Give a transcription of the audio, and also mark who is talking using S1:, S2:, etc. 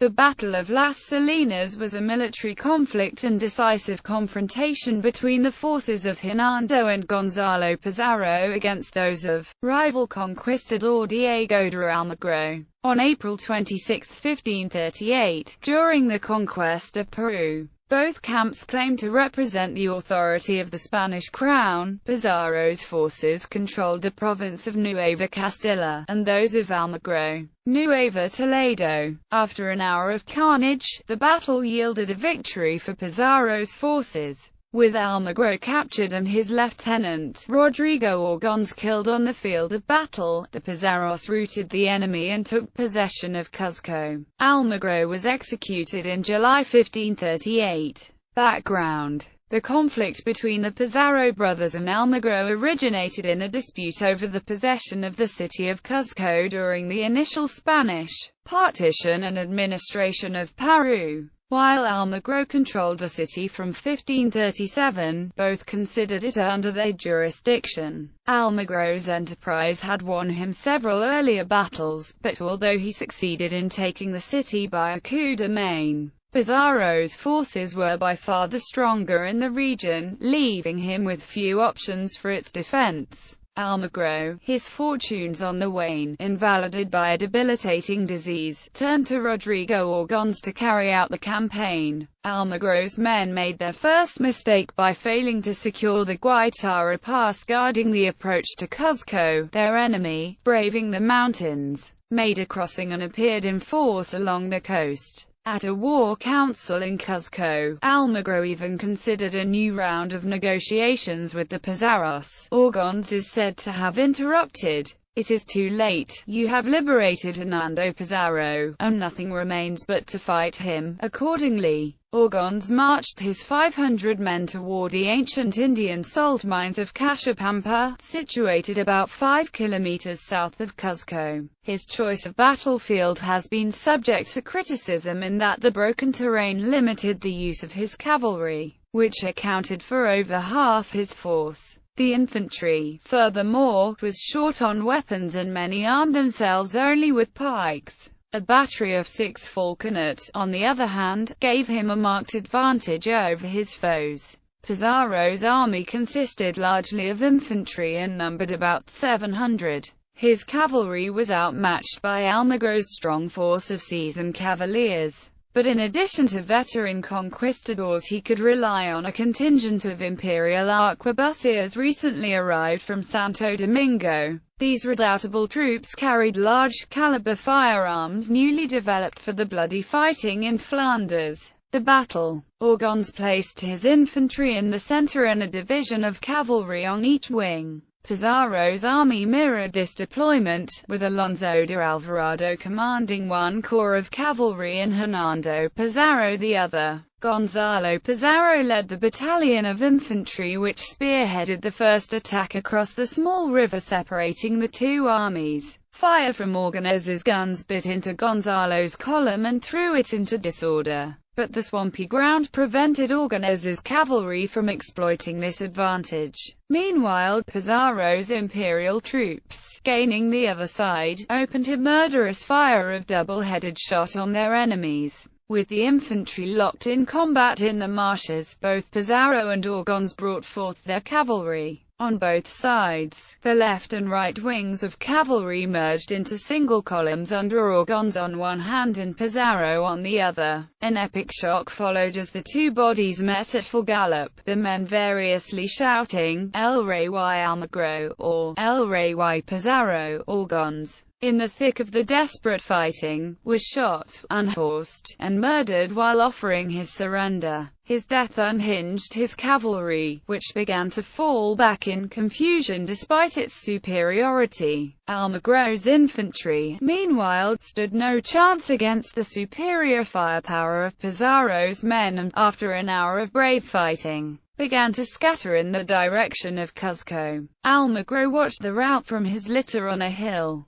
S1: The Battle of Las Salinas was a military conflict and decisive confrontation between the forces of Hernando and Gonzalo Pizarro against those of rival conquistador Diego de Almagro. On April 26, 1538, during the conquest of Peru, both camps claimed to represent the authority of the Spanish crown. Pizarro's forces controlled the province of Nueva Castilla, and those of Almagro, Nueva Toledo. After an hour of carnage, the battle yielded a victory for Pizarro's forces, with Almagro captured and his lieutenant, Rodrigo Orgons, killed on the field of battle. The Pizarros routed the enemy and took possession of Cuzco. Almagro was executed in July 1538. Background: the conflict between the Pizarro brothers and Almagro originated in a dispute over the possession of the city of Cuzco during the initial Spanish partition and administration of Peru. While Almagro controlled the city from 1537, both considered it under their jurisdiction. Almagro's enterprise had won him several earlier battles, but although he succeeded in taking the city by a coup de main, Pizarro's forces were by far the stronger in the region, leaving him with few options for its defense. Almagro, his fortunes on the wane, invalided by a debilitating disease, turned to Rodrigo Orgons to carry out the campaign. Almagro's men made their first mistake by failing to secure the Guaitara Pass guarding the approach to Cuzco. Their enemy, braving the mountains, made a crossing and appeared in force along the coast. At a war council in Cuzco, Almagro even considered a new round of negotiations with the Pizarros. Orgons is said to have interrupted. "It is too late. You have liberated Hernando Pizarro, and nothing remains but to fight him." Accordingly, Orgons marched his 500 men toward the ancient Indian salt mines of Cachapampa, situated about 5 kilometers south of Cuzco. His choice of battlefield has been subject to criticism in that the broken terrain limited the use of his cavalry, which accounted for over half his force. The infantry, furthermore, was short on weapons and many armed themselves only with pikes. A battery of 6 falconet, on the other hand, gave him a marked advantage over his foes. Pizarro's army consisted largely of infantry and numbered about 700. His cavalry was outmatched by Almagro's strong force of seasoned cavaliers. But in addition to veteran conquistadors, he could rely on a contingent of imperial arquebusiers recently arrived from Santo Domingo. These redoubtable troops carried large-caliber firearms newly developed for the bloody fighting in Flanders. The battle. Orgons placed his infantry in the center and a division of cavalry on each wing. Pizarro's army mirrored this deployment, with Alonso de Alvarado commanding one corps of cavalry and Hernando Pizarro the other. Gonzalo Pizarro led the battalion of infantry which spearheaded the first attack across the small river separating the two armies. Fire from Orgons's guns bit into Gonzalo's column and threw it into disorder, but the swampy ground prevented Orgons's cavalry from exploiting this advantage. Meanwhile, Pizarro's imperial troops, gaining the other side, opened a murderous fire of double-headed shot on their enemies. With the infantry locked in combat in the marshes, both Pizarro and Orgons brought forth their cavalry. On both sides, the left and right wings of cavalry merged into single columns under Orgons on one hand and Pizarro on the other. An epic shock followed as the two bodies met at full gallop, the men variously shouting, "El Rey y Almagro," or "El Rey y Pizarro." Orgons, in the thick of the desperate fighting, was shot, unhorsed, and murdered while offering his surrender. His death unhinged his cavalry, which began to fall back in confusion despite its superiority. Almagro's infantry, meanwhile, stood no chance against the superior firepower of Pizarro's men and, after an hour of brave fighting, began to scatter in the direction of Cuzco. Almagro watched the rout from his litter on a hill.